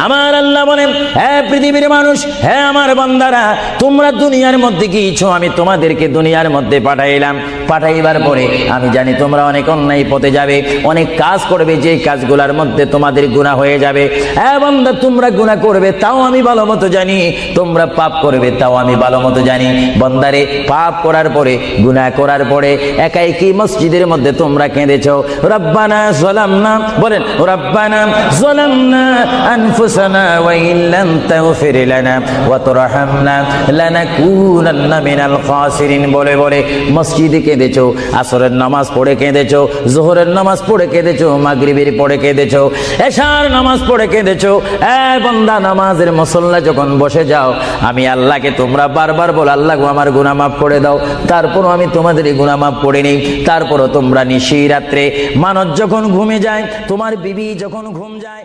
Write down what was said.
আমার আল্লাহ বলেন, হে পৃথিবীর মানুষ, হে আমার বান্দারা, তোমরা দুনিয়ার মধ্যে গিয়েছো, আমি তোমাদেরকে দুনিয়ার মধ্যে পাঠাইলাম। পাঠাইবার পরে আমি জানি তোমরা অনেক অন্যায় পথে যাবে, অনেক কাজ করবে, যে কাজগুলোর মধ্যে তোমাদের গুনাহ হয়ে যাবে। হে বান্দা, তোমরা গুনাহ করবে তাও আমি ভালো মতো জানি, তোমরা পাপ করবে তাও আমি ভালো মতো জানি। বান্দারে, পাপ করার পরে, গুনাহ করার পরে একাই কি মসজিদের মধ্যে তোমরা কেঁদেছো, রব্বানা যালামনা, বলেন রব্বানা যালামনা আনফুসানা ওয়া ইল্লাম তাগফির লানা ওয়া তারহামনা লানাকুনান্না মিনাল খাসিরিন বলে বলে মসজিদে কেঁদেছো, আসরের নামাজ পড়ে কেঁদেছো, যোহরের নামাজ পড়ে কেঁদেছো, মাগরিবের পড়ে কেঁদেছো, এশার নামাজ পড়ে কেঁদেছো। এ বান্দা, নামাজের মুসল্লা যখন বসে যাও, আমি আল্লাহকে তোমরা বারবার বল, আল্লাহ গো আমার গুনাহ মাফ করে দাও। তারপরও আমি তোমাদের গুনাহ মাফ করে নেই। তারপরও তোমরা নিশি রাত্রে, মানুষ যখন ঘুমে যায়, তোমার বিবি যখন ঘুম যায়,